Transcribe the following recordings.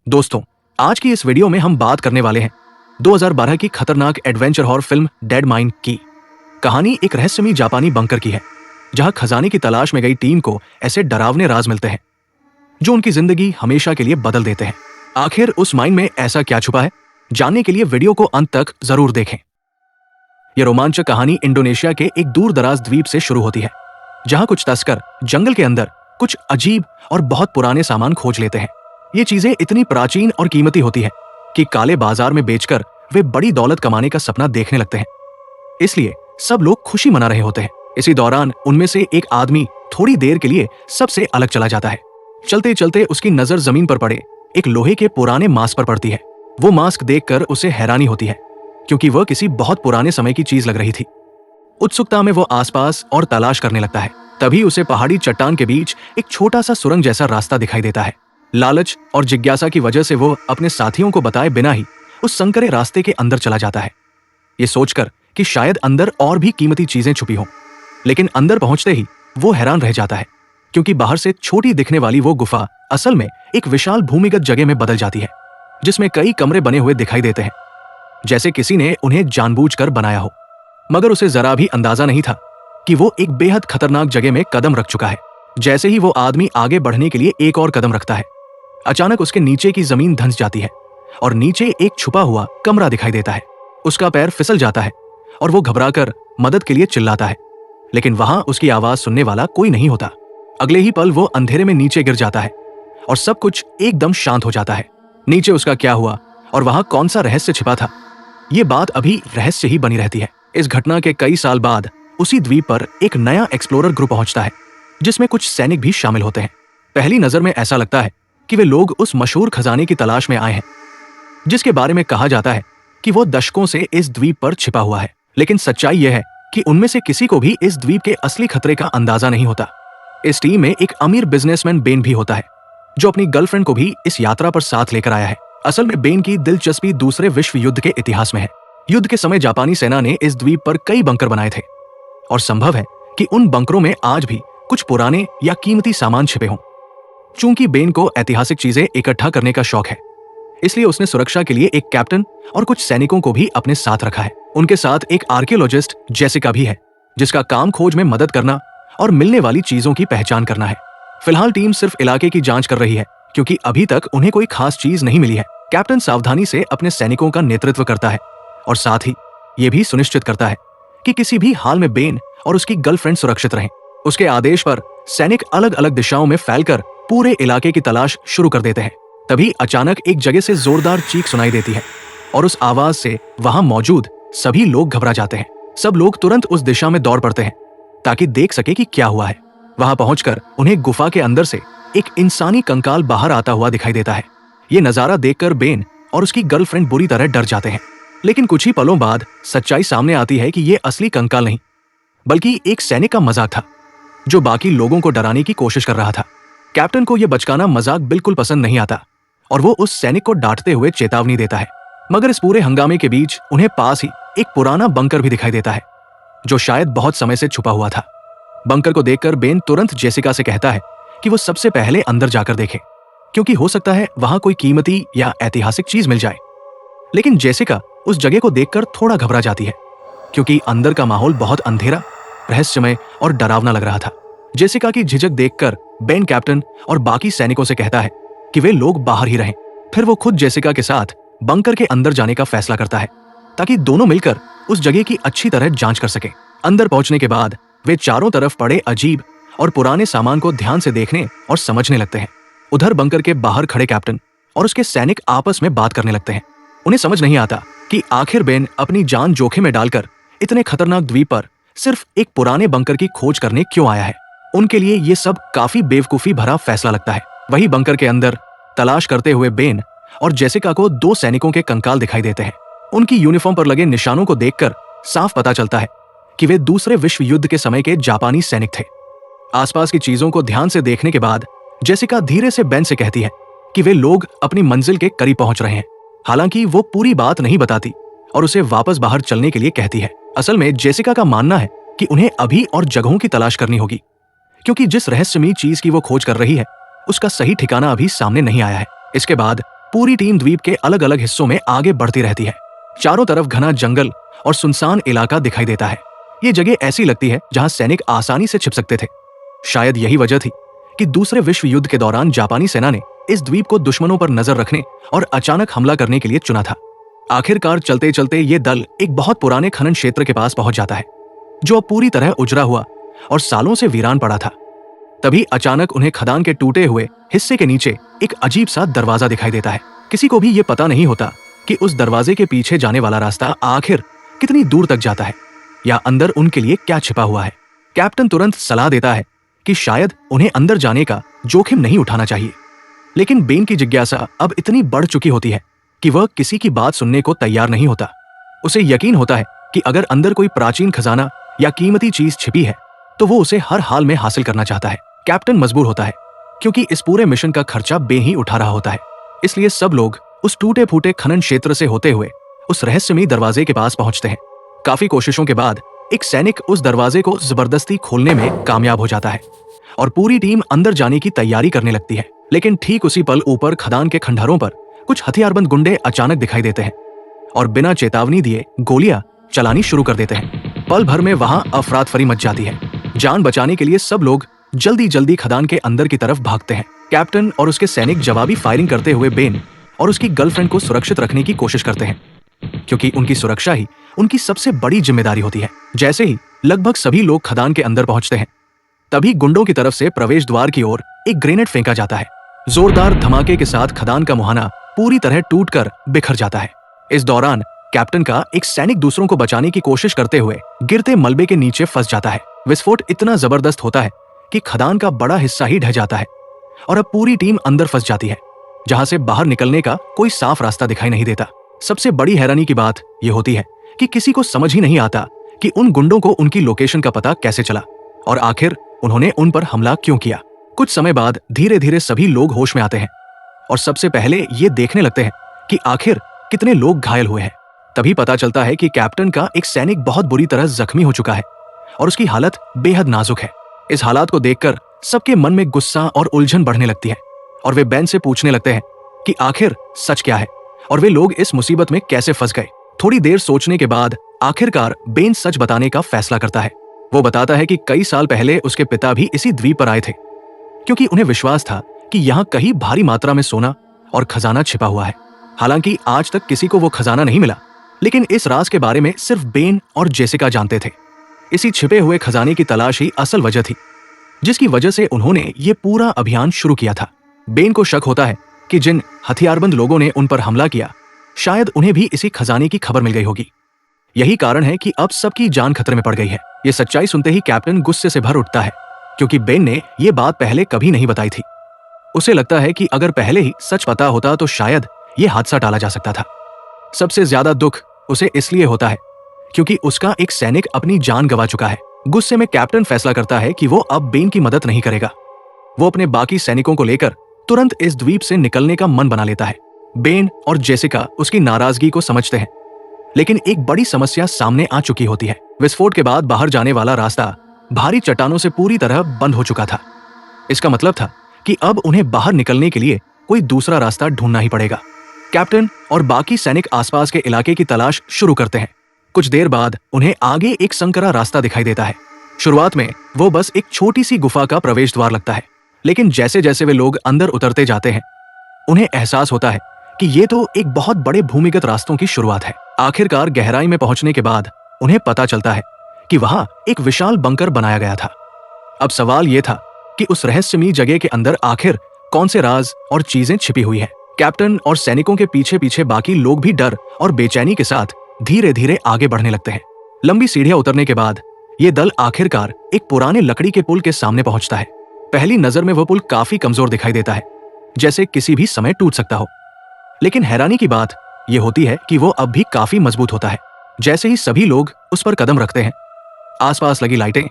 दोस्तों, आज की इस वीडियो में हम बात करने वाले हैं 2012 की खतरनाक adventure horror film dead mine की। कहानी एक रहस्यमयी जापानी बंकर की है, जहां खजाने की तलाश में गई टीम को ऐसे डरावने राज मिलते हैं जो उनकी जिंदगी हमेशा के लिए बदल देते हैं। आखिर उस माइन में ऐसा क्या छुपा है, जानने के लिए वीडियो को अंत तक जरूर देखें। यह रोमांचक कहानी इंडोनेशिया के एक दूर दराज द्वीप से शुरू होती है, जहां कुछ तस्कर जंगल के अंदर कुछ अजीब और बहुत पुराने सामान खोज लेते हैं। ये चीजें इतनी प्राचीन और कीमती होती है कि काले बाजार में बेचकर वे बड़ी दौलत कमाने का सपना देखने लगते हैं। इसलिए सब लोग खुशी मना रहे होते हैं। इसी दौरान उनमें से एक आदमी थोड़ी देर के लिए सबसे अलग चला जाता है। चलते चलते उसकी नजर जमीन पर पड़े एक लोहे के पुराने मास्क पर पड़ती है। वो मास्क देखकर उसे हैरानी होती है, क्योंकि वह किसी बहुत पुराने समय की चीज लग रही थी। उत्सुकता में वो आसपास और तलाश करने लगता है। तभी उसे पहाड़ी चट्टान के बीच एक छोटा सा सुरंग जैसा रास्ता दिखाई देता है। लालच और जिज्ञासा की वजह से वो अपने साथियों को बताए बिना ही उस संकरे रास्ते के अंदर चला जाता है, ये सोचकर कि शायद अंदर और भी कीमती चीजें छुपी हों। लेकिन अंदर पहुंचते ही वो हैरान रह जाता है, क्योंकि बाहर से छोटी दिखने वाली वो गुफा असल में एक विशाल भूमिगत जगह में बदल जाती है, जिसमें कई कमरे बने हुए दिखाई देते हैं, जैसे किसी ने उन्हें जानबूझकर बनाया हो। मगर उसे जरा भी अंदाजा नहीं था कि वो एक बेहद खतरनाक जगह में कदम रख चुका है। जैसे ही वो आदमी आगे बढ़ने के लिए एक और कदम रखता है, अचानक उसके नीचे की जमीन धंस जाती है और नीचे एक छुपा हुआ कमरा दिखाई देता है। उसका पैर फिसल जाता है और वो घबराकर मदद के लिए चिल्लाता है, लेकिन वहां उसकी आवाज सुनने वाला कोई नहीं होता। अगले ही पल वो अंधेरे में नीचे गिर जाता है और सब कुछ एकदम शांत हो जाता है। नीचे उसका क्या हुआ और वहां कौन सा रहस्य छिपा था, ये बात अभी रहस्य ही बनी रहती है। इस घटना के कई साल बाद उसी द्वीप पर एक नया एक्सप्लोरर ग्रुप पहुंचता है, जिसमें कुछ सैनिक भी शामिल होते हैं। पहली नजर में ऐसा लगता है कि वे लोग उस मशहूर खजाने की तलाश में आए हैं, जिसके बारे में कहा जाता है कि वो दशकों से इस द्वीप पर छिपा हुआ है। लेकिन सच्चाई यह है कि उनमें से किसी को भी इस द्वीप के असली खतरे का अंदाजा नहीं होता। इस टीम में एक अमीर बिजनेसमैन बेन भी होता है, जो अपनी गर्लफ्रेंड को भी इस यात्रा पर साथ लेकर आया है। असल में बेन की दिलचस्पी दूसरे विश्व युद्ध के इतिहास में है। युद्ध के समय जापानी सेना ने इस द्वीप पर कई बंकर बनाए थे, और संभव है कि उन बंकरों में आज भी कुछ पुराने या कीमती सामान छिपे हों। चूंकि बेन को ऐतिहासिक चीजें इकट्ठा करने का शौक है, इसलिए उसने सुरक्षा के लिए एक कैप्टन और कुछ सैनिकों को भी अपने साथ रखा है। उनके साथ एक आर्कियोलॉजिस्ट जेसिका भी है, जिसका काम खोज में मदद करना और मिलने वाली चीजों की पहचान करना है। फिलहाल टीम सिर्फ इलाके की जांच कर रही है, क्योंकि अभी तक उन्हें कोई खास चीज नहीं मिली है। कैप्टन सावधानी से अपने सैनिकों का नेतृत्व करता है और साथ ही ये भी सुनिश्चित करता है कि किसी भी हाल में बेन और उसकी गर्लफ्रेंड सुरक्षित रहें। उसके आदेश पर सैनिक अलग अलग दिशाओं में फैलकर पूरे इलाके की तलाश शुरू कर देते हैं। तभी अचानक एक जगह से जोरदार चीख सुनाई देती है, और उस आवाज से वहां मौजूद सभी लोग घबरा जाते हैं। सब लोग तुरंत उस दिशा में दौड़ पड़ते हैं ताकि देख सके कि क्या हुआ है। वहां पहुंचकर उन्हें गुफा के अंदर से एक इंसानी कंकाल बाहर आता हुआ दिखाई देता है। ये नजारा देखकर बेन और उसकी गर्लफ्रेंड बुरी तरह डर जाते हैं। लेकिन कुछ ही पलों बाद सच्चाई सामने आती है कि ये असली कंकाल नहीं, बल्कि एक सैनिक का मजाक था, जो बाकी लोगों को डराने की कोशिश कर रहा था। कैप्टन को यह बचकाना मजाक बिल्कुल पसंद नहीं आता, और वो उस सैनिक को डांटते हुए चेतावनी देता है। मगर इस पूरे हंगामे के बीच उन्हें पास ही एक पुराना बंकर भी दिखाई देता है, जो शायद बहुत समय से छुपा हुआ था। बंकर को देखकर बेन तुरंत जेसिका से कहता है कि वो सबसे पहले अंदर जाकर देखे, क्योंकि हो सकता है वहां कोई कीमती या ऐतिहासिक चीज मिल जाए। लेकिन जेसिका उस जगह को देखकर थोड़ा घबरा जाती है, क्योंकि अंदर का माहौल बहुत अंधेरा, रहस्यमय और डरावना लग रहा था। जेसिका की झिझक देखकर बेन कैप्टन और बाकी सैनिकों से कहता है कि वे लोग बाहर ही रहें। फिर वो खुद जेसिका के साथ बंकर के अंदर जाने का फैसला करता है, ताकि दोनों मिलकर उस जगह की अच्छी तरह जांच कर सकें। अंदर पहुंचने के बाद वे चारों तरफ पड़े अजीब और पुराने सामान को ध्यान से देखने और समझने लगते हैं। उधर बंकर के बाहर खड़े कैप्टन और उसके सैनिक आपस में बात करने लगते हैं। उन्हें समझ नहीं आता कि आखिर बेन अपनी जान जोखिम में डालकर इतने खतरनाक द्वीप पर सिर्फ एक पुराने बंकर की खोज करने क्यों आया है। उनके लिए ये सब काफी बेवकूफी भरा फैसला लगता है। वही बंकर के अंदर तलाश करते हुए बेन और जेसिका को दो सैनिकों के कंकाल दिखाई देते हैं। उनकी यूनिफॉर्म पर लगे निशानों को देखकर साफ पता चलता है कि वे दूसरे विश्व युद्ध के समय के जापानी सैनिक थे। आसपास की चीजों को ध्यान से देखने के बाद जेसिका धीरे से बेन से कहती है कि वे लोग अपनी मंजिल के करीब पहुंच रहे हैं। हालांकि वो पूरी बात नहीं बताती और उसे वापस बाहर चलने के लिए कहती है। असल में जेसिका का मानना है कि उन्हें अभी और जगहों की तलाश करनी होगी, क्योंकि जिस रहस्यमयी चीज की वो खोज कर रही है उसका सही ठिकाना अभी सामने नहीं आया है। इसके बाद पूरी टीम द्वीप के अलग अलग हिस्सों में आगे बढ़ती रहती है। चारों तरफ घना जंगल और सुनसान इलाका दिखाई देता है। ये जगह ऐसी लगती है जहां सैनिक आसानी से छिप सकते थे। शायद यही वजह थी कि दूसरे विश्व युद्ध के दौरान जापानी सेना ने इस द्वीप को दुश्मनों पर नजर रखने और अचानक हमला करने के लिए चुना था। आखिरकार चलते चलते ये दल एक बहुत पुराने खनन क्षेत्र के पास पहुंच जाता है, जो अब पूरी तरह उजड़ा हुआ और सालों से वीरान पड़ा था। तभी अचानक उन्हें खदान के टूटे हुए हिस्से के नीचे एक अजीब सा दरवाजा दिखाई देता है। किसी को भी ये पता नहीं होता कि उस दरवाजे के पीछे जाने वाला रास्ता आखिर कितनी दूर तक जाता है या अंदर उनके लिए क्या छिपा हुआ है। कैप्टन तुरंत सलाह देता है कि शायद उन्हें अंदर जाने का जोखिम नहीं उठाना चाहिए, लेकिन बेन की जिज्ञासा अब इतनी बढ़ चुकी होती है कि वह किसी की बात सुनने को तैयार नहीं होता। उसे यकीन होता है कि अगर अंदर कोई प्राचीन खजाना या कीमती चीज छिपी है तो वो उसे हर हाल में हासिल करना चाहता है। कैप्टन मजबूर होता है क्योंकि इस पूरे मिशन का खर्चा बेन ही उठा रहा होता है। इसलिए सब लोग उस टूटे फूटे खनन क्षेत्र से होते हुए उस रहस्यमयी दरवाजे के पास पहुंचते हैं। काफी कोशिशों के बाद एक सैनिक उस दरवाजे को जबरदस्ती खोलने में कामयाब हो जाता है और पूरी टीम अंदर जाने की तैयारी करने लगती है। लेकिन ठीक उसी पल ऊपर खदान के खंडहरों पर कुछ हथियारबंद गुंडे अचानक दिखाई देते हैं और बिना चेतावनी दिए गोलियां चलानी शुरू कर देते हैं। पल भर में वहां अफरातफरी मच जाती है। जान बचाने के लिए सब लोग जल्दी जल्दी खदान के अंदर की तरफ भागते हैं। कैप्टन और उसके सैनिक जवाबी फायरिंग करते हुए बेन और उसकी गर्लफ्रेंड को सुरक्षित रखने की कोशिश करते हैं, क्योंकि उनकी सुरक्षा ही उनकी सबसे बड़ी जिम्मेदारी होती है। जैसे ही लगभग सभी लोग खदान के अंदर पहुंचते हैं, तभी गुंडों की तरफ से प्रवेश द्वार की ओर एक ग्रेनेड फेंका जाता है। जोरदार धमाके के साथ खदान का मुहाना पूरी तरह टूटकर बिखर जाता है। इस दौरान कैप्टन का एक सैनिक दूसरों को बचाने की कोशिश करते हुए गिरते मलबे के नीचे फंस जाता है। विस्फोट इतना जबरदस्त होता है कि खदान का बड़ा हिस्सा ही ढह जाता है और अब पूरी टीम अंदर फंस जाती है, जहां से बाहर निकलने का कोई साफ रास्ता दिखाई नहीं देता। सबसे बड़ी हैरानी की बात यह होती है कि किसी को समझ ही नहीं आता कि उन गुंडों को उनकी लोकेशन का पता कैसे चला और आखिर उन्होंने उन पर हमला क्यों किया। कुछ समय बाद धीरे धीरे सभी लोग होश में आते हैं और सबसे पहले ये देखने लगते हैं कि आखिर कितने लोग घायल हुए हैं। तभी पता चलता है कि कैप्टन का एक सैनिक बहुत बुरी तरह जख्मी हो चुका है और उसकी हालत बेहद नाजुक है। इस हालात को देखकर सबके मन में गुस्सा और उलझन बढ़ने लगती है और वे बेन से पूछने लगते हैं कि आखिर सच क्या है और वे लोग इस मुसीबत में कैसे फंस गए। थोड़ी देर सोचने के बाद आखिरकार बेन सच बताने का फैसला करता है। वो बताता है कि कई साल पहले उसके पिता भी इसी द्वीप पर आए थे, क्योंकि उन्हें विश्वास था कि यहाँ कहीं भारी मात्रा में सोना और खजाना छिपा हुआ है। हालांकि आज तक किसी को वो खजाना नहीं मिला, लेकिन इस राज के बारे में सिर्फ बेन और जेसिका जानते थे। इसी छिपे हुए खजाने की तलाश ही असल वजह थी, जिसकी वजह से उन्होंने ये पूरा अभियान शुरू किया था। बेन को शक होता है कि जिन हथियारबंद लोगों ने उन पर हमला किया, शायद उन्हें भी इसी खजाने की खबर मिल गई होगी। यही कारण है कि अब सबकी जान खतरे में पड़ गई है। ये सच्चाई सुनते ही कैप्टन गुस्से से भर उठता है, क्योंकि बेन ने ये बात पहले कभी नहीं बताई थी। उसे लगता है कि अगर पहले ही सच पता होता तो शायद ये हादसा टाला जा सकता था। सबसे ज्यादा दुख उसे इसलिए होता है क्योंकि उसका एक सैनिक अपनी जान गंवा चुका है। गुस्से में कैप्टन फैसला करता है कि वो अब बेन की मदद नहीं करेगा। वो अपने बाकी सैनिकों को लेकर तुरंत इस द्वीप से निकलने का मन बना लेता है। बेन और जेसिका उसकी नाराजगी को समझते हैं, लेकिन एक बड़ी समस्या सामने आ चुकी होती है। विस्फोट के बाद बाहर जाने वाला रास्ता भारी चट्टानों से पूरी तरह बंद हो चुका था। इसका मतलब था कि अब उन्हें बाहर निकलने के लिए कोई दूसरा रास्ता ढूंढना ही पड़ेगा। कैप्टन और बाकी सैनिक आसपास के इलाके की तलाश शुरू करते हैं। कुछ देर बाद उन्हें आगे एक संकरा रास्ता दिखाई देता है। शुरुआत में वो बस एक छोटी सी गुफा का प्रवेश द्वार लगता है, लेकिन जैसे जैसे वे लोग अंदर उतरते जाते हैं, उन्हें एहसास होता है कि ये तो एक बहुत बड़े भूमिगत रास्तों की शुरुआत है। आखिरकार गहराई में पहुंचने के बाद उन्हें पता चलता है कि वहां एक विशाल बंकर बनाया गया था। अब सवाल यह था कि उस रहस्यमयी जगह के अंदर आखिर कौन से राज और चीजें छिपी हुई हैं। कैप्टन और सैनिकों के पीछे पीछे बाकी लोग भी डर और बेचैनी के साथ धीरे धीरे आगे बढ़ने लगते हैं। लंबी सीढ़ियां उतरने के बाद ये दल आखिरकार एक पुराने लकड़ी के पुल के सामने पहुंचता है। पहली नजर में वो पुल काफी कमजोर दिखाई देता है, जैसे किसी भी समय टूट सकता हो। लेकिन हैरानी की बात यह होती है कि वो अब भी काफी मजबूत होता है। जैसे ही सभी लोग उस पर कदम रखते हैं, आसपास लगी लाइटें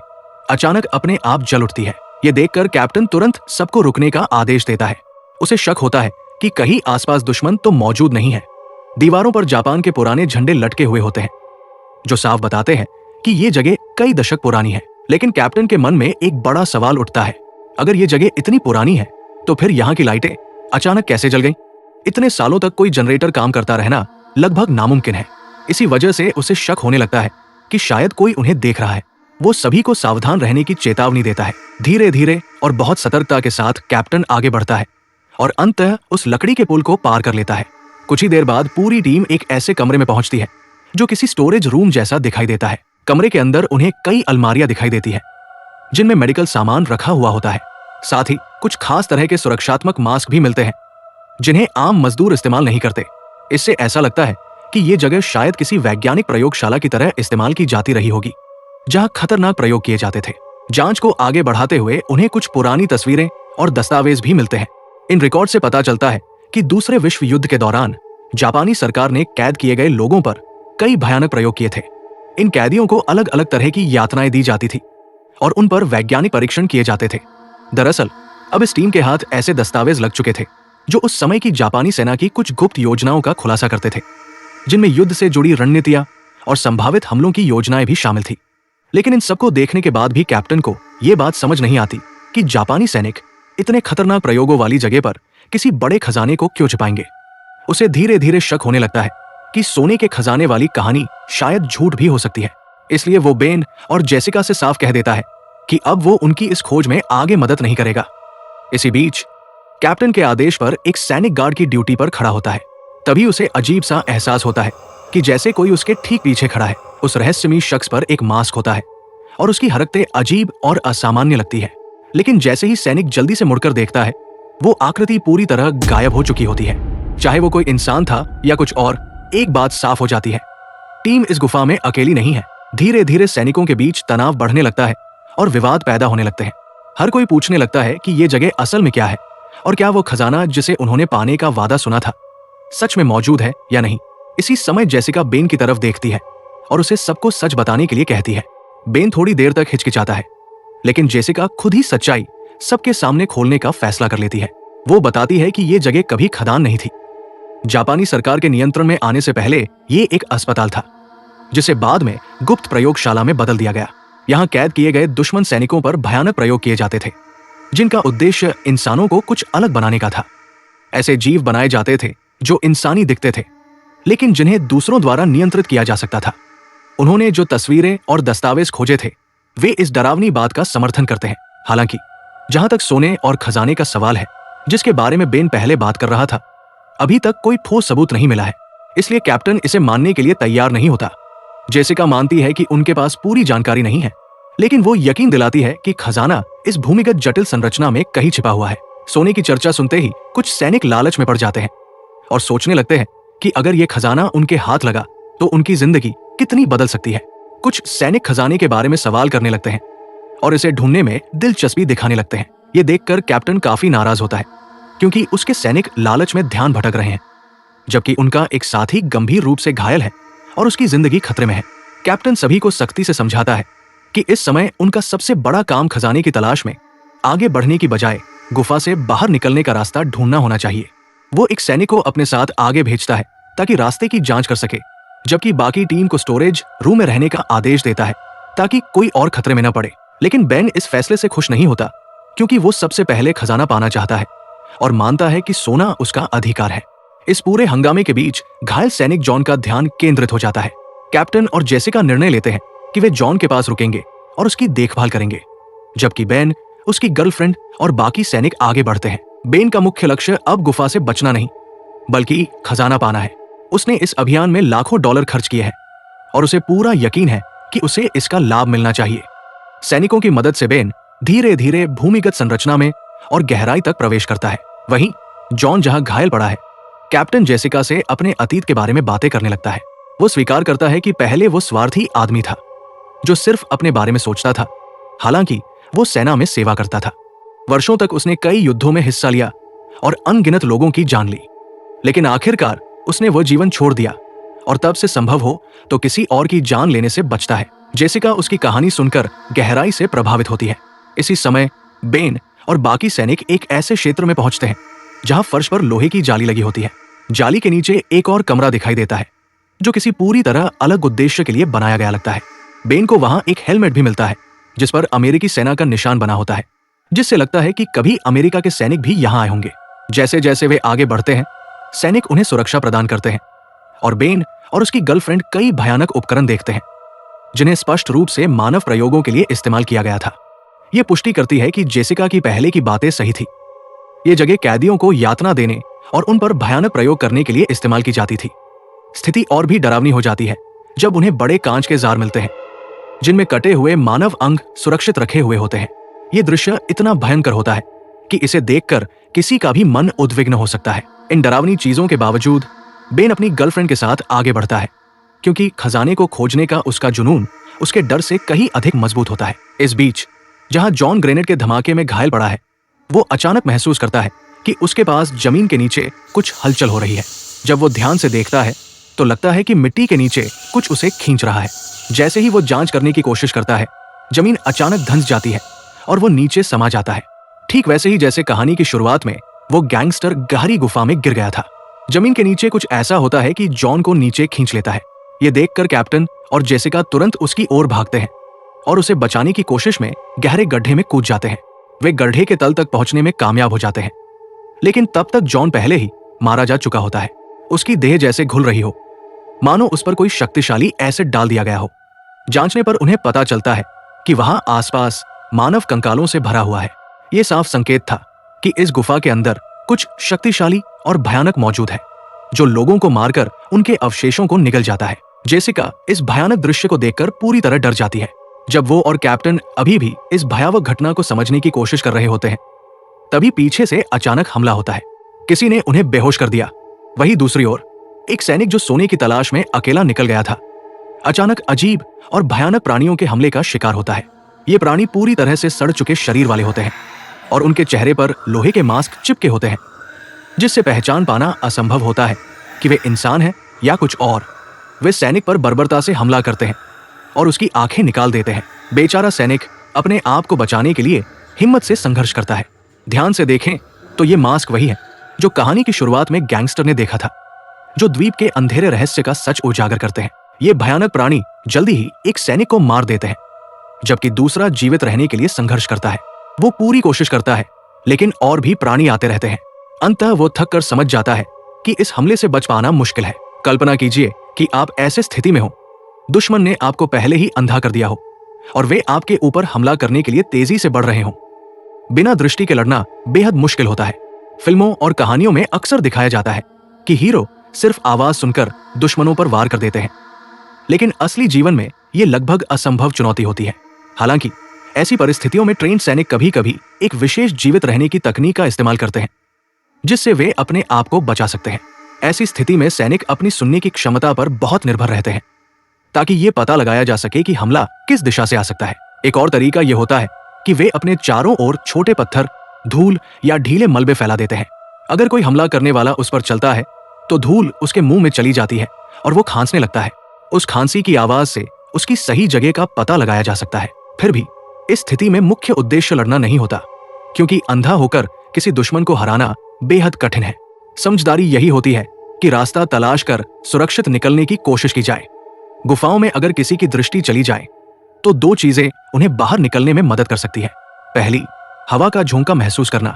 अचानक अपने आप जल उठती है। ये देखकर कैप्टन तुरंत सबको रुकने का आदेश देता है। उसे शक होता है कि कहीं आसपास दुश्मन तो मौजूद नहीं है। दीवारों पर जापान के पुराने झंडे लटके हुए होते हैं, जो साफ बताते हैं कि ये जगह कई दशक पुरानी है। लेकिन कैप्टन के मन में एक बड़ा सवाल उठता है, अगर ये जगह इतनी पुरानी है तो फिर यहाँ की लाइटें अचानक कैसे जल गईं? इतने सालों तक कोई जनरेटर काम करता रहना लगभग नामुमकिन है। इसी वजह से उसे शक होने लगता है कि शायद कोई उन्हें देख रहा है। वो सभी को सावधान रहने की चेतावनी देता है। धीरे धीरे और बहुत सतर्कता के साथ कैप्टन आगे बढ़ता है और अंततः उस लकड़ी के पुल को पार कर लेता है। कुछ ही देर बाद पूरी टीम एक ऐसे कमरे में पहुंचती है जो किसी स्टोरेज रूम जैसा दिखाई देता है। कमरे के अंदर उन्हें कई अलमारियां दिखाई देती है जिनमें मेडिकल सामान रखा हुआ होता है। साथ ही कुछ खास तरह के सुरक्षात्मक मास्क भी मिलते हैं जिन्हें आम मजदूर इस्तेमाल नहीं करते। इससे ऐसा लगता है कि ये जगह शायद किसी वैज्ञानिक प्रयोगशाला की तरह इस्तेमाल की जाती रही होगी जहां खतरनाक प्रयोग किए जाते थे। जांच को आगे बढ़ाते हुए उन्हें कुछ पुरानी तस्वीरें और दस्तावेज भी मिलते हैं। इन रिकॉर्ड से पता चलता है कि दूसरे विश्व युद्ध के दौरान जापानी सरकार ने कैद किए गए लोगों पर कई भयानक प्रयोग किए थे। इन कैदियों को अलग अलग तरह की यातनाएं दी जाती थी और उन पर वैज्ञानिक परीक्षण किए जाते थे। दरअसल अब इस टीम के हाथ ऐसे दस्तावेज लग चुके थे जो उस समय की जापानी सेना की कुछ गुप्त योजनाओं का खुलासा करते थे, जिनमें युद्ध से जुड़ी रणनीतियां और संभावित हमलों की योजनाएं भी शामिल थी। लेकिन इन सबको देखने के बाद भी कैप्टन को यह बात समझ नहीं आती कि जापानी सैनिक इतने खतरनाक प्रयोगों वाली जगह पर किसी बड़े खजाने को क्यों छिपाएंगे। उसे धीरे धीरे शक होने लगता है कि सोने के खजाने वाली कहानी शायद झूठ भी हो सकती है। इसलिए वो बेन और जेसिका से साफ कह देता है कि अब वो उनकी इस खोज में आगे मदद नहीं करेगा। इसी बीच कैप्टन के आदेश पर एक सैनिक गार्ड की ड्यूटी पर खड़ा होता है। तभी उसे अजीब सा एहसास होता है कि जैसे कोई उसके ठीक पीछे खड़ा है। उस रहस्यमयी शख्स पर एक मास्क होता है और उसकी हरकतें अजीब और असामान्य लगती है। लेकिन जैसे ही सैनिक जल्दी से मुड़कर देखता है, वो आकृति पूरी तरह गायब हो चुकी होती है। चाहे वो कोई इंसान था या कुछ और, एक बात साफ हो जाती है, टीम इस गुफा में अकेली नहीं है। धीरे धीरे सैनिकों के बीच तनाव बढ़ने लगता है और विवाद पैदा होने लगते हैं। हर कोई पूछने लगता है कि ये जगह असल में क्या है और क्या वो खजाना जिसे उन्होंने पाने का वादा सुना था सच में मौजूद है या नहीं। इसी समय जेसिका बेन की तरफ देखती है और उसे सबको सच बताने के लिए कहती है। बेन थोड़ी देर तक हिचकिचाता है, लेकिन जेसिका खुद ही सच्चाई सबके सामने खोलने का फैसला कर लेती है। वो बताती है कि ये जगह कभी खदान नहीं थी। जापानी सरकार के नियंत्रण में आने से पहले ये एक अस्पताल था, जिसे बाद में गुप्त प्रयोगशाला में बदल दिया गया। यहाँ कैद किए गए दुश्मन सैनिकों पर भयानक प्रयोग किए जाते थे, जिनका उद्देश्य इंसानों को कुछ अलग बनाने का था। ऐसे जीव बनाए जाते थे जो इंसानी दिखते थे, लेकिन जिन्हें दूसरों द्वारा नियंत्रित किया जा सकता था। उन्होंने जो तस्वीरें और दस्तावेज खोजे थे, वे इस डरावनी बात का समर्थन करते हैं। हालांकि जहां तक सोने और खजाने का सवाल है, जिसके बारे में बेन पहले बात कर रहा था, अभी तक कोई ठोस सबूत नहीं मिला है। इसलिए कैप्टन इसे मानने के लिए तैयार नहीं होता। जेसिका मानती है कि उनके पास पूरी जानकारी नहीं है, लेकिन वो यकीन दिलाती है कि खजाना इस भूमिगत जटिल संरचना में कहीं छिपा हुआ है। सोने की चर्चा सुनते ही कुछ सैनिक लालच में पड़ जाते हैं और सोचने लगते हैं कि अगर ये खजाना उनके हाथ लगा तो उनकी जिंदगी कितनी बदल सकती है। कुछ सैनिक खजाने के बारे में सवाल करने लगते हैं और इसे ढूंढने में दिलचस्पी दिखाने लगते हैं। ये देखकर कैप्टन काफी नाराज होता है, क्योंकि उसके सैनिक लालच में ध्यान भटक रहे हैं, जबकि उनका एक साथी गंभीर रूप से घायल है और उसकी जिंदगी खतरे में है। कैप्टन सभी को सख्ती से समझाता है कि इस समय उनका सबसे बड़ा काम खजाने की तलाश में आगे बढ़ने की बजाय गुफा से बाहर निकलने का रास्ता ढूंढना होना चाहिए। वो एक सैनिक को अपने साथ आगे भेजता है ताकि रास्ते की जांच कर सके, जबकि बाकी टीम को स्टोरेज रूम में रहने का आदेश देता है ताकि कोई और खतरे में न पड़े। लेकिन बेन इस फैसले से खुश नहीं होता, क्योंकि वो सबसे पहले खजाना पाना चाहता है और मानता है कि सोना उसका अधिकार है। इस पूरे हंगामे के बीच घायल सैनिक जॉन का ध्यान केंद्रित हो जाता है। कैप्टन और जेसिका निर्णय लेते हैं कि वे जॉन के पास रुकेंगे और उसकी देखभाल करेंगे, जबकि बेन, उसकी गर्लफ्रेंड और बाकी सैनिक आगे बढ़ते हैं। बेन का मुख्य लक्ष्य अब गुफा से बचना नहीं, बल्कि खजाना पाना है। उसने इस अभियान में लाखों डॉलर खर्च किए हैं और उसे पूरा यकीन है कि उसे इसका लाभ मिलना चाहिए। सैनिकों की मदद से बेन धीरे धीरे भूमिगत संरचना में और गहराई तक प्रवेश करता है। वहीं जॉन जहां घायल पड़ा है, कैप्टन जेसिका से अपने अतीत के बारे में बातें करने लगता है। वो स्वीकार करता है कि पहले वो स्वार्थी आदमी था जो सिर्फ अपने बारे में सोचता था। हालांकि वो सेना में सेवा करता था। वर्षों तक उसने कई युद्धों में हिस्सा लिया और अनगिनत लोगों की जान ली, लेकिन आखिरकार उसने वो जीवन छोड़ दिया और तब से संभव हो तो किसी और की जान लेने से बचता है। जेसिका उसकी कहानी सुनकर गहराई से प्रभावित होती है। इसी समय बेन और बाकी सैनिक एक ऐसे क्षेत्र में पहुंचते हैं जहां फर्श पर लोहे की जाली लगी होती है। जाली के नीचे एक और कमरा दिखाई देता है जो किसी पूरी तरह अलग उद्देश्य के लिए बनाया गया लगता है। बेन को वहां एक हेलमेट भी मिलता है जिस पर अमेरिकी सेना का निशान बना होता है, जिससे लगता है कि कभी अमेरिका के सैनिक भी यहां आए होंगे। जैसे जैसे वे आगे बढ़ते हैं, सैनिक उन्हें सुरक्षा प्रदान करते हैं और बेन और उसकी गर्लफ्रेंड कई भयानक उपकरण देखते हैं जिन्हें स्पष्ट रूप से मानव प्रयोगों के लिए इस्तेमाल किया गया था। यह पुष्टि करती है कि जेसिका की पहले की बातें सही थी। ये जगह कैदियों को यातना देने और उन पर भयानक प्रयोग करने के लिए इस्तेमाल की जाती थी। स्थिति और भी डरावनी हो जाती है जब उन्हें बड़े कांच के जार मिलते हैं जिनमें कटे हुए मानव अंग सुरक्षित रखे हुए होते हैं। ये दृश्य इतना भयंकर होता है कि इसे देखकर किसी का भी मन उद्विग्न हो सकता है। इन डरावनी चीजों के बावजूद बेन अपनी गर्लफ्रेंड के साथ आगे बढ़ता है क्योंकि खजाने को खोजने का उसका जुनून उसके डर से कहीं अधिक मजबूत होता है। इस बीच जहां जॉन ग्रेनेड के धमाके में घायल पड़ा है, वो अचानक महसूस करता है कि उसके पास जमीन के नीचे कुछ हलचल हो रही है। जब वो ध्यान से देखता है तो लगता है कि मिट्टी के नीचे कुछ उसे खींच रहा है। जैसे ही वो जांच करने की कोशिश करता है, जमीन अचानक धंस जाती है और वो नीचे समा जाता है। ठीक वैसे ही जैसे कहानी की शुरुआत में वो गैंगस्टर गहरी गुफा में गिर गया था। जमीन के नीचे कुछ ऐसा होता है कि जॉन को नीचे खींच लेता है। ये देखकर कैप्टन और जेसिका तुरंत उसकी ओर भागते हैं और उसे बचाने की कोशिश में गहरे गड्ढे में कूद जाते हैं। वे गड्ढे के तल तक पहुंचने में कामयाब हो जाते हैं, लेकिन तब तक जॉन पहले ही मारा जा चुका होता है। उसकी देह जैसे घुल रही हो, मानो उस पर कोई शक्तिशाली एसिड डाल दिया गया हो। जांचने पर उन्हें पता चलता है कि वहां आसपास मानव कंकालों से भरा हुआ है। यह साफ संकेत था कि इस गुफा के अंदर कुछ शक्तिशाली और भयानक मौजूद है जो लोगों को मारकर उनके अवशेषों को निगल जाता है। जेसिका इस भयानक दृश्य को देखकर पूरी तरह डर जाती है। जब वो और कैप्टन अभी भी इस भयावह घटना को समझने की कोशिश कर रहे होते हैं, तभी पीछे से अचानक हमला होता है। किसी ने उन्हें बेहोश कर दिया। वहीं दूसरी ओर एक सैनिक जो सोने की तलाश में अकेला निकल गया था, अचानक अजीब और भयानक प्राणियों के हमले का शिकार होता है। ये प्राणी पूरी तरह से सड़ चुके शरीर वाले होते हैं और उनके चेहरे पर लोहे के मास्क चिपके होते हैं, जिससे पहचान पाना असंभव होता है कि वे इंसान हैं या कुछ और। वे सैनिक पर बर्बरता से हमला करते हैं और उसकी आंखें निकाल देते हैं। बेचारा सैनिक अपने आप को बचाने के लिए हिम्मत से संघर्ष करता है। ध्यान से देखें तो ये मास्क वही है जो कहानी की शुरुआत में गैंगस्टर ने देखा था, जो द्वीप के अंधेरे रहस्य का सच उजागर करते हैं। ये भयानक प्राणी जल्दी ही एक सैनिक को मार देते हैं, जबकि दूसरा जीवित रहने के लिए संघर्ष करता है। वो पूरी कोशिश करता है, लेकिन और भी प्राणी आते रहते हैं। अंततः वो थक कर समझ जाता है कि इस हमले से बच पाना मुश्किल है। कल्पना कीजिए कि आप ऐसे स्थिति में हो, दुश्मन ने आपको पहले ही अंधा कर दिया हो और वे आपके ऊपर हमला करने के लिए तेजी से बढ़ रहे हो। बिना दृष्टि के लड़ना बेहद मुश्किल होता है। फिल्मों और कहानियों में अक्सर दिखाया जाता है कि हीरो सिर्फ आवाज सुनकर दुश्मनों पर वार कर देते हैं, लेकिन असली जीवन में यह लगभग असंभव चुनौती होती है। हालांकि ऐसी परिस्थितियों में ट्रेंड सैनिक कभी कभी एक विशेष जीवित रहने की तकनीक का इस्तेमाल करते हैं, जिससे वे अपने आप को बचा सकते हैं। ऐसी स्थिति में सैनिक अपनी सुनने की क्षमता पर बहुत निर्भर रहते हैं ताकि ये पता लगाया जा सके कि हमला किस दिशा से आ सकता है। एक और तरीका यह होता है कि वे अपने चारों ओर छोटे पत्थर, धूल या ढीले मलबे फैला देते हैं। अगर कोई हमला करने वाला उस पर चलता है तो धूल उसके मुंह में चली जाती है और वो खांसने लगता है। उस खांसी की आवाज से उसकी सही जगह का पता लगाया जा सकता है। फिर भी इस स्थिति में मुख्य उद्देश्य लड़ना नहीं होता, क्योंकि अंधा होकर किसी दुश्मन को हराना बेहद कठिन है। समझदारी यही होती है कि रास्ता तलाश कर सुरक्षित निकलने की कोशिश की जाए। गुफाओं में अगर किसी की दृष्टि चली जाए तो दो चीजें उन्हें बाहर निकलने में मदद कर सकती है। पहली, हवा का झोंका महसूस करना,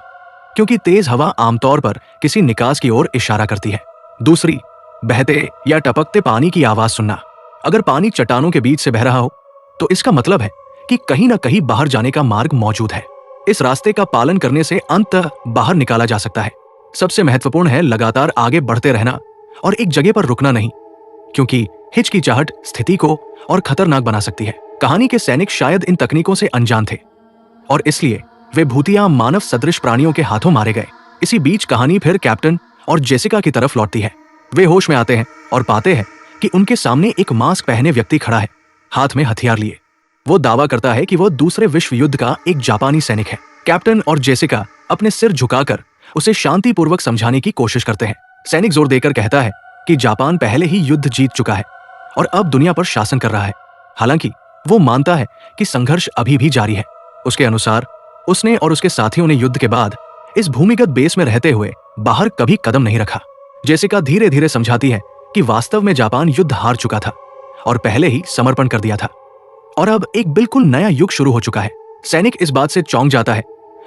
क्योंकि तेज हवा आमतौर पर किसी निकास की ओर इशारा करती है। दूसरी, बहते या टपकते पानी की आवाज सुनना। अगर पानी चट्टानों के बीच से बह रहा हो तो इसका मतलब है कि कहीं ना कहीं बाहर जाने का मार्ग मौजूद है। इस रास्ते का पालन करने से अंततः बाहर निकाला जा सकता है। सबसे महत्वपूर्ण है लगातार आगे बढ़ते रहना और एक जगह पर रुकना नहीं, क्योंकि हिचकिचाहट स्थिति को और खतरनाक बना सकती है। कहानी के सैनिक शायद इन तकनीकों से अनजान थे और इसलिए वे भूतिया मानव सदृश प्राणियों के हाथों मारे गए। इसी बीच कहानी फिर कैप्टन और जेसिका की तरफ लौटती है। वे होश में आते हैं और पाते हैं कि उनके सामने एक मास्क पहने व्यक्ति खड़ा है, हाथ में हथियार लिए। वो दावा करता है कि वो दूसरे विश्व युद्ध का एक जापानी सैनिक है। कैप्टन और जेसिका अपने सिर झुकाकर उसे शांतिपूर्वक समझाने की कोशिश करते हैं। सैनिक जोर देकर कहता है कि जापान पहले ही युद्ध जीत चुका है और अब दुनिया पर शासन कर रहा है। हालांकि वो मानता है कि संघर्ष अभी भी जारी है। उसके अनुसार उसने और उसके साथियों ने युद्ध के बाद इस भूमिगत बेस में रहते हुए बाहर कभी कदम नहीं रखा। जेसिका धीरे धीरे समझाती है कि वास्तव में जापान युद्ध हार चुका था और पहले ही समर्पण कर दिया था और अब एक बिल्कुल नया युग शुरू हो चुका है। सैनिक इस बात से चौंक जाता है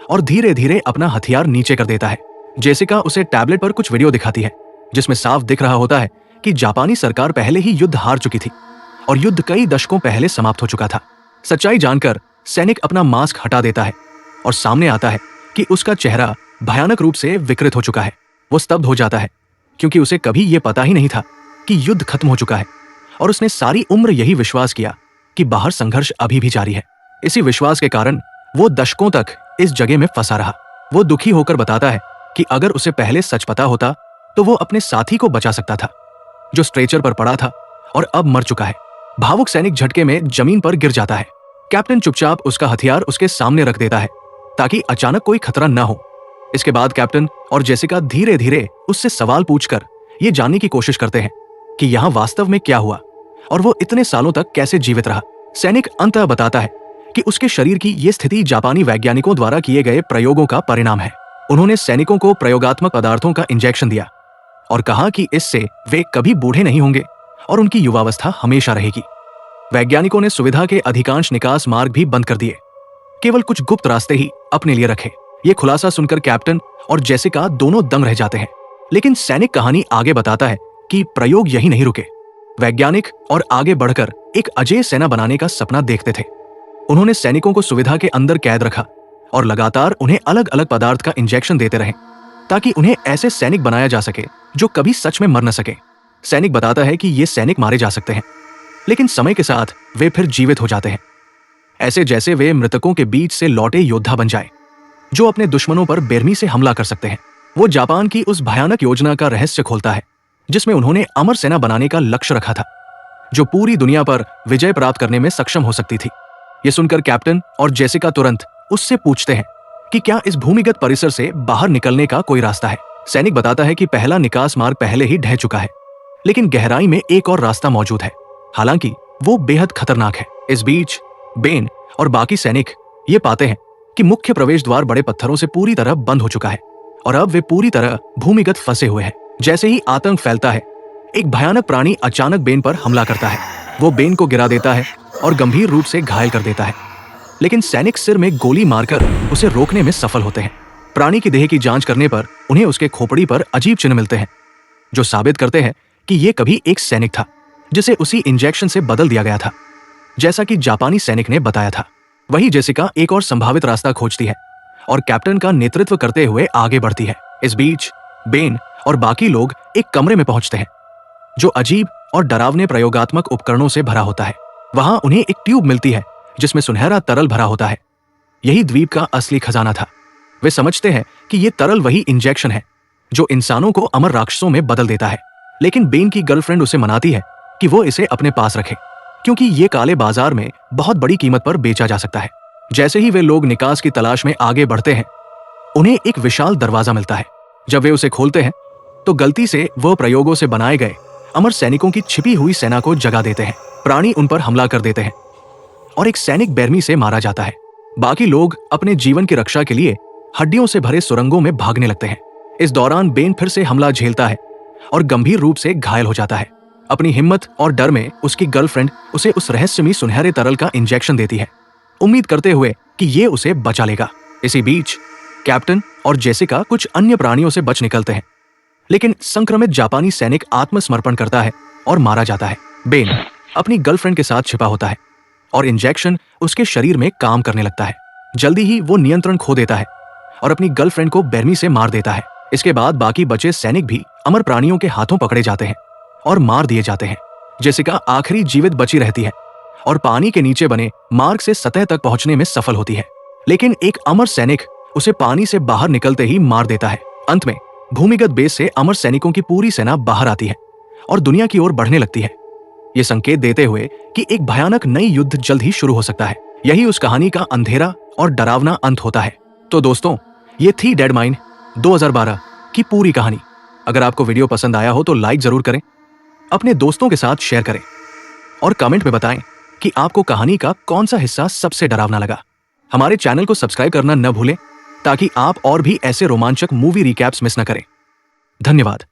और धीरे धीरे अपना हथियार नीचे कर देता है। जेसिका उसे टैबलेट पर कुछ वीडियो दिखाती है जिसमें साफ दिख रहा होता है कि जापानी सरकार पहले ही युद्ध हार चुकी थी और युद्ध कई दशकों पहले समाप्त हो चुका था। सच्चाई जानकर सैनिक अपना मास्क हटा देता है और सामने आता है कि उसका चेहरा भयानक रूप से विकृत हो चुका है। वो स्तब्ध हो जाता है क्योंकि उसे कभी ये पता ही नहीं था कि युद्ध खत्म हो चुका है और उसने सारी उम्र यही विश्वास किया कि बाहर संघर्ष अभी भी जारी है। इसी विश्वास के कारण वो दशकों तक इस जगह में फंसा रहा। वो दुखी होकर बताता है कि अगर उसे पहले सच पता होता तो वो अपने साथी को बचा सकता था जो स्ट्रेचर पर पड़ा था और अब मर चुका है। भावुक सैनिक झटके में जमीन पर गिर जाता है। कैप्टन चुपचाप उसका हथियार उसके सामने रख देता है ताकि अचानक कोई खतरा न हो। इसके बाद कैप्टन और जेसिका धीरे धीरे उससे सवाल पूछकर ये जानने की कोशिश करते हैं कि यहाँ वास्तव में क्या हुआ और वो इतने सालों तक कैसे जीवित रहा। सैनिक अंततः बताता है कि उसके शरीर की ये स्थिति जापानी वैज्ञानिकों द्वारा किए गए प्रयोगों का परिणाम है। उन्होंने सैनिकों को प्रयोगात्मक पदार्थों का इंजेक्शन दिया और कहा कि इससे वे कभी बूढ़े नहीं होंगे और उनकी युवावस्था हमेशा रहेगी। वैज्ञानिकों ने सुविधा के अधिकांश निकास मार्ग भी बंद कर दिए, केवल कुछ गुप्त रास्ते ही अपने लिए रखे। ये खुलासा सुनकर कैप्टन और जेसिका दोनों दंग रह जाते हैं। लेकिन सैनिक कहानी आगे बताता है कि प्रयोग यही नहीं रुके। वैज्ञानिक और आगे बढ़कर एक अजेय सेना बनाने का सपना देखते थे। उन्होंने सैनिकों को सुविधा के अंदर कैद रखा और लगातार उन्हें अलग अलग पदार्थ का इंजेक्शन देते रहे ताकि उन्हें ऐसे सैनिक बनाया जा सके जो कभी सच में मर न सके। सैनिक बताता है कि ये सैनिक मारे जा सकते हैं लेकिन समय के साथ वे फिर जीवित हो जाते हैं, ऐसे जैसे वे मृतकों के बीच से लौटे योद्धा बन जाए जो अपने दुश्मनों पर बेरमी से हमला कर सकते हैं। वो जापान की उस भयानक योजना का रहस्य खोलता है जिसमें उन्होंने अमर सेना बनाने का लक्ष्य रखा था जो पूरी दुनिया पर विजय प्राप्त करने में सक्षम हो सकती थी। ये सुनकर कैप्टन और जेसिका तुरंत उससे पूछते हैं कि क्या इस भूमिगत परिसर से बाहर निकलने का कोई रास्ता है। सैनिक बताता है कि पहला निकास मार्ग पहले ही ढह चुका है लेकिन गहराई में एक और रास्ता मौजूद है, हालांकि वो बेहद खतरनाक है। इस बीच बेन और बाकी सैनिक ये पाते हैं कि मुख्य प्रवेश द्वार बड़े पत्थरों से पूरी तरह बंद हो चुका है और अब वे पूरी तरह भूमिगत फंसे हुए हैं। जैसे ही आतंक फैलता है, एक भयानक प्राणी अचानक बेन पर हमला करता है। वो बेन को गिरा देता है और गंभीर रूप से घायल कर देता है, लेकिन सैनिक सिर में गोली मारकर उसे रोकने में सफल होते हैं। प्राणी की देह की जांच करने पर उन्हें उसके खोपड़ी पर अजीब चिन्ह मिलते हैं जो साबित करते हैं कि ये कभी एक सैनिक था जिसे उसी इंजेक्शन से बदल दिया गया था जैसा कि जापानी सैनिक ने बताया था। वही जेसिका एक और संभावित रास्ता खोजती है और कैप्टन का नेतृत्व करते हुए आगे बढ़ती है। इस बीच बेन और बाकी लोग एक कमरे में पहुंचते हैं जो अजीब और डरावने प्रयोगात्मक उपकरणों से भरा होता है। वहां उन्हें एक ट्यूब मिलती है जिसमें सुनहरा तरल भरा होता है। यही द्वीप का असली खजाना था। वे समझते हैं कि ये तरल वही इंजेक्शन है जो इंसानों को अमर राक्षसों में बदल देता है, लेकिन बेन की गर्लफ्रेंड उसे मनाती है कि वो इसे अपने पास रखे क्योंकि ये काले बाजार में बहुत बड़ी कीमत पर बेचा जा सकता है। जैसे ही वे लोग निकास की तलाश में आगे बढ़ते हैं, उन्हें एक विशाल दरवाजा मिलता है। जब वे उसे खोलते हैं तो गलती से वह प्रयोगों से बनाए गए अमर सैनिकों की छिपी हुई सेना को जगा देते हैं। प्राणी उन पर हमला कर देते हैं और एक सैनिक बेरमी से मारा जाता है। बाकी लोग अपने जीवन की रक्षा के लिए हड्डियों से भरे सुरंगों में भागने लगते हैं। इस दौरान बेन फिर से हमला झेलता है और गंभीर रूप से घायल हो जाता है। अपनी हिम्मत और डर में उसकी गर्लफ्रेंड उसे उस रहस्यमयी सुनहरे तरल का इंजेक्शन देती है, उम्मीद करते हुए कि ये उसे बचा लेगा। इसी बीच कैप्टन और जेसिका कुछ अन्य प्राणियों से बच निकलते हैं, लेकिन संक्रमित जापानी सैनिक आत्मसमर्पण करता है और मारा जाता है। बेन अपनी गर्लफ्रेंड के साथ छिपा होता है और इंजेक्शन उसके शरीर में काम करने लगता है। जल्दी ही वो नियंत्रण खो देता है और अपनी गर्लफ्रेंड को बेरमी से मार देता है। इसके बाद बाकी बचे सैनिक भी अमर प्राणियों के हाथों पकड़े जाते हैं और मार दिए जाते हैं। जेसिका आखिरी जीवित बची रहती है और पानी के नीचे बने मार्ग से सतह तक पहुंचने में सफल होती है, लेकिन एक अमर सैनिक उसे पानी से बाहर निकलते ही मार देता है। अंत में भूमिगत बेस से अमर सैनिकों की पूरी सेना बाहर आती है और दुनिया की ओर बढ़ने लगती है, ये संकेत देते हुए कि एक भयानक नई युद्ध जल्द ही शुरू हो सकता है। यही उस कहानी का अंधेरा और डरावना अंत होता है। तो दोस्तों, ये थी डेड माइन 2012 की पूरी कहानी। अगर आपको वीडियो पसंद आया हो तो लाइक जरूर करें, अपने दोस्तों के साथ शेयर करें और कमेंट में बताएं कि आपको कहानी का कौन सा हिस्सा सबसे डरावना लगा। हमारे चैनल को सब्सक्राइब करना न भूलें ताकि आप और भी ऐसे रोमांचक मूवी रिकैप्स मिस न करें। धन्यवाद।